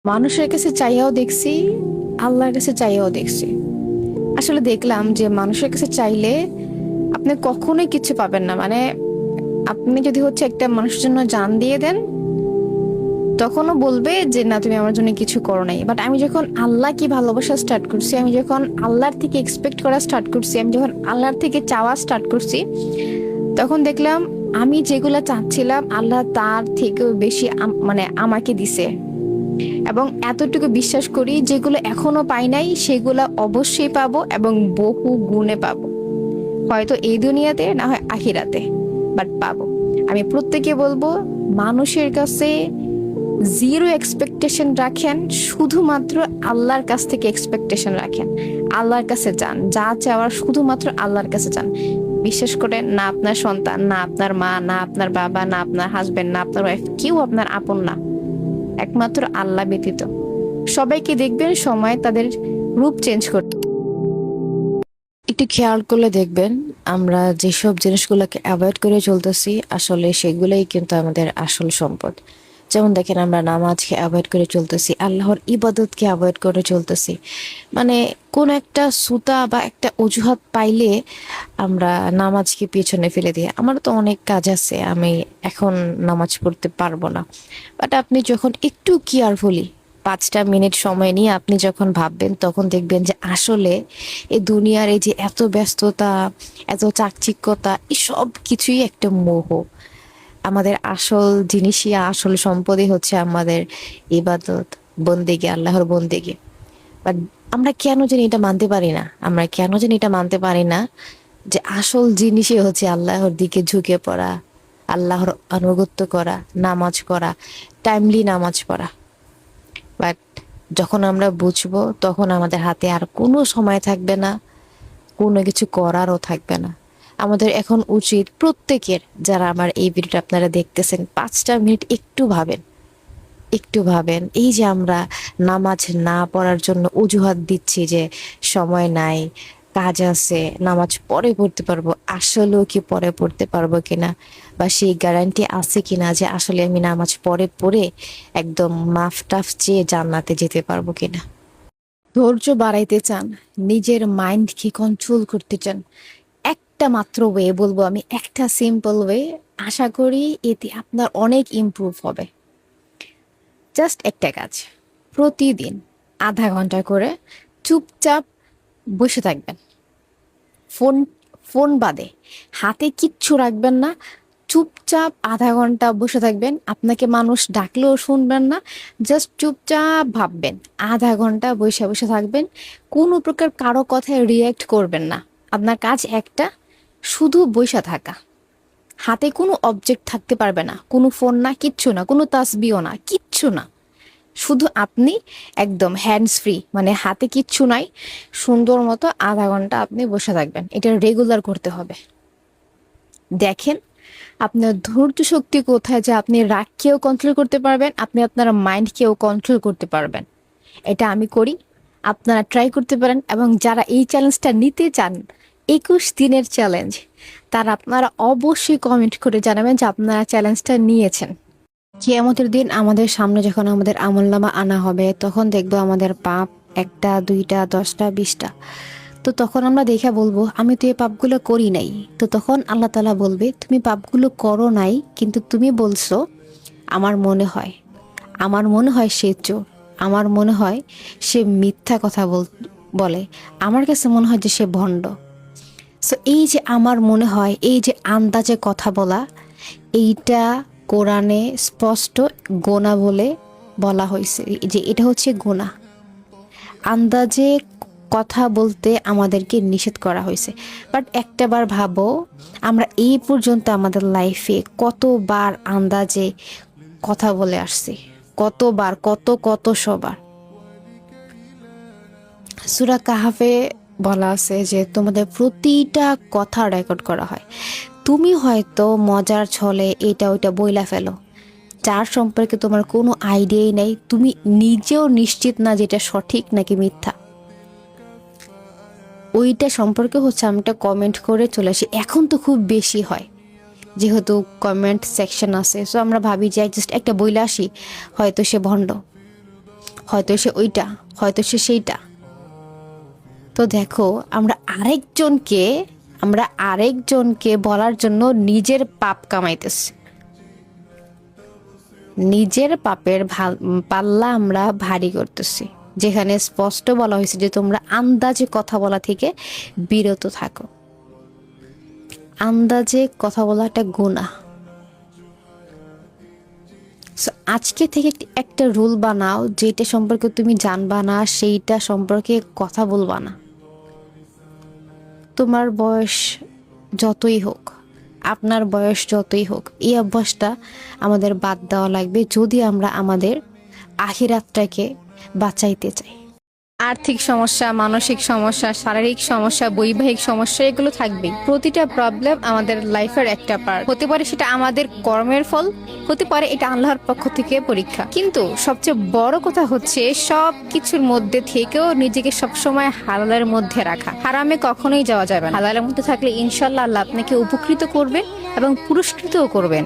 মানুষের কাছে চাইয়াও দেখছি, আল্লাহর কাছে চাইয়াও দেখছি। আসলে দেখলাম যে মানুষের কাছে চাইলে আপনি কখনোই কিছু পাবেন না। মানে আপনি যদি হচ্ছে একটা মানুষের জন্য জান দিয়ে দেন, তখনও বলবে যে না, তুমি আমার জন্য কিছু করো নাই। বাট আমি যখন আল্লাহকে ভালোবাসা স্টার্ট করছি, আমি যখন আল্লাহর থেকে এক্সপেক্ট করা স্টার্ট করছি, আমি যখন আল্লাহর থেকে চাওয়া স্টার্ট করছি, তখন দেখলাম আমি যেগুলা চাচ্ছিলাম আল্লাহ তার থেকেও বেশি মানে আমাকে দিছে। এবং এতটুকু বিশ্বাস করি, যেগুলো এখনো পাই নাই সেগুলো অবশ্যই পাবো, এবং বহু গুণে পাবো। হয়তো এই দুনিয়াতে, না হয় আখিরাতে, বাট পাবো। আমি প্রত্যেকে বলবো, মানুষের কাছে জিরো এক্সপেকটেশন রাখেন, শুধুমাত্র আল্লাহর কাছ থেকে এক্সপেকটেশন রাখেন। আল্লাহর কাছে যান, যা চাওয়ার শুধুমাত্র আল্লাহর কাছে যান। বিশেষ করে না আপনার সন্তান, না আপনার মা, না আপনার বাবা, না আপনার হাজবেন্ড, না আপনার ওয়াইফ, কেউ আপনার আপন না, একমাত্র আল্লাহ ব্যতীত। সবাইকে দেখবেন সময় তাদের রূপ চেঞ্জ করতে। একটু খেয়াল করলে দেখবেন আমরা যেসব জিনিসগুলোকে অ্যাভয়েড করে চলতেছি আসলে সেগুলোই কিন্তু আমাদের আসল সম্পদ। যেমন দেখেন, আমরা নামাজকে অ্যাভয়েড করে চলতেছি, আল্লাহর ইবাদতকে অ্যাভয়েড করে চলতেছি। মানে কোন একটা সুতা বা একটা অজুহাত পাইলে আমরা নামাজকে পিছনে ফেলে দিই, আমার তো অনেক কাজ আছে, আমি এখন নামাজ পড়তে পারবো না। বাট আপনি যখন একটু কেয়ারফুলি 5টা মিনিট সময় নিয়ে আপনি যখন ভাববেন, তখন দেখবেন যে আসলে এই দুনিয়ার এই যে এত ব্যস্ততা, এত চাকচিক্যতা, এই সব কিছুই একটা মোহ। আমাদের আসল জিনিসই, আসল সম্পদই হচ্ছে আমাদের ইবাদত, বন্দেগী, আল্লাহর বন্দেগী। বাট আমরা কেন জানি এটা মানতে পারি না, আমরা কেন জানি এটা মানতে পারি না যে আসল জিনিসই হচ্ছে আল্লাহর দিকে ঝুঁকে পড়া, আল্লাহর আনুগত্য করা, নামাজ করা, টাইমলি নামাজ পড়া। বাট যখন আমরা বুঝবো, তখন আমাদের হাতে আর কোনো সময় থাকবে না, কোনো কিছু করারও থাকবে না। আমাদের এখন উচিত প্রত্যেকের, যারা আমার এই ভিডিওটা আপনারা দেখতেছেন, 5টা মিনিট একটু ভাবেন, একটু ভাবেন। এই যে আমরা নামাজ না পড়ার জন্য অজুহাত দিচ্ছি যে সময় নাই, কাজ আছে, নামাজ পরে পড়তে পারবো, আসলেও কি পরে পড়তে পারবো কিনা, বা সেই গ্যারান্টি আছে কিনা যে আসলে আমি নামাজ পরে পড়ে একদম মাফ টাফ চেয়ে জান্নাতে যেতে পারবো কিনা। ধৈর্য বাড়াইতে চান, নিজের মাইন্ডকে কন্ট্রোল করতে চান, একটা মাত্র ওয়ে বলবো আমি, একটা সিম্পল ওয়ে। আশা করি এতে আপনার অনেক ইমপ্রুভ হবে। জাস্ট একটা কাজ, প্রতিদিন আধা ঘন্টা করে চুপচাপ বসে থাকবেন। ফোন ফোন বাদে হাতে কিচ্ছু রাখবেন না। চুপচাপ আধা ঘন্টা বসে থাকবেন। আপনাকে মানুষ ডাকলেও শুনবেন না। জাস্ট চুপচাপ ভাববেন। আধা ঘন্টা বসে বসে থাকবেন। কোনো প্রকার কারো কথায় রিয়্যাক্ট করবেন না। আপনার কাজ একটা, শুধু বসে থাকা। হাতে কোনো অবজেক্ট থাকতে পারবে না, কোনো ফোন না, কিচ্ছু না, কোনো তাসবিও না, কিচ্ছু না। শুধু আপনি, একদম হ্যান্ডস ফ্রি, মানে হাতে কিচ্ছু নাই। সুন্দর মতো আধা ঘন্টা আপনি বসে থাকবেন। এটা রেগুলার করতে হবে। দেখেন আপনার ধৈর্য শক্তি কোথায়, যে আপনি রাগকেও কন্ট্রোল করতে পারবেন, আপনি আপনার মাইন্ডকেও কন্ট্রোল করতে পারবেন। এটা আমি করি, আপনারা ট্রাই করতে পারেন। এবং যারা এই চ্যালেঞ্জটা নিতে চান, 21 দিনের চ্যালেঞ্জ, তারা আপনারা অবশ্যই কমেন্ট করে জানাবেন যে আপনারা চ্যালেঞ্জটা নিয়েছেন। কিয়ামতের দিন আমাদের সামনে যখন আমাদের আমলনামা আনা হবে, তখন দেখবো আমাদের পাপ একটা, দুইটা, 10টা, 20টা। তো তখন আমরা দেখে বলবো, আমি তো এই পাপগুলো করি নাই। তো তখন আল্লাহ তাআলা বলবে, তুমি পাপগুলো করো নাই, কিন্তু তুমি বলছো আমার মনে হয়, আমার মনে হয় সে চোর, আমার মনে হয় সে মিথ্যা কথা বলে, আমার কাছে মনে হয় যে সে ভণ্ড। সো এই যে আমার মনে হয়, এই যে আন্দাজে কথা বলা, এইটা কোরআনে স্পষ্ট গোনা বলে বলা হয়েছে, যে এটা হচ্ছে গোনা। আন্দাজে কথা বলতে আমাদেরকে নিষেধ করা হয়েছে। বাট একটাবার ভাবো, আমরা এই পর্যন্ত আমাদের লাইফে কতবার আন্দাজে কথা বলে আসছি, কতবার, কত কত সবার। সূরা কাহাফে বলা আছে যে তোমাদের প্রতিটা কথা রেকর্ড করা হয়। তুমি হয়তো মজার ছলে এটা ওইটা বইলা ফেলো, যার সম্পর্কে তোমার কোনো আইডিয়াই নেই, তুমি নিজেও নিশ্চিত না যেটা সঠিক নাকি মিথ্যা। ওইটা সম্পর্কে হচ্ছে আমি একটা কমেন্ট করে চলে আসি। এখন তো খুব বেশি হয়, যেহেতু কমেন্ট সেকশন আছে, সো আমরা ভাবি যে জাস্ট একটা বইলা আসি, হয়তো সে ভণ্ড। হয়তো সে ওইটা, হয়তো সে সেইটা। তো দেখো, আমরা আরেকজনকে বলার জন্য নিজের পাপ কামাইতেছি। নিজের পাপের পাল্লা আমরা ভারী করতেছি, যেখানে স্পষ্ট বলা হয়েছে যে তোমরা আন্দাজে কথা বলা থেকে বিরত থাকো। আন্দাজে কথা বলা একটা গুনাহ। So, আজকে থেকে একটা রুল বানাও, যেটা সম্পর্কে তুমি জানবা না সেইটা সম্পর্কে কথা বলবা না। তোমার বয়স যতই হোক, আপনার বয়স যতই হোক, এই অভ্যাসটা আমাদের বাদ দেওয়া লাগবে যদি আমরা আমাদের আখিরাতটাকে বাঁচাইতে চাই। আর্থিক সমস্যা, মানসিক সমস্যা, শারীরিক সমস্যা, বৈবাহিক সমস্যা, এগুলো থাকবেই। প্রতিটা প্রবলেম আমাদের লাইফের একটা পার্ট। হতে পারে সেটা আমাদের কর্মের ফল, হতে পারে এটা আল্লাহর পক্ষ থেকে পরীক্ষা। কিন্তু সবচেয়ে বড় কথা হচ্ছে সব কিছুর মধ্যে থেকেও নিজেকে সবসময় হালালের মধ্যে রাখা। হারামে কখনোই যাওয়া যাবে না। হালালের মধ্যে থাকলে ইনশাল্লাহ আল্লাহ আপনাকে উপকৃত করবেন এবং পুরস্কৃতও করবেন।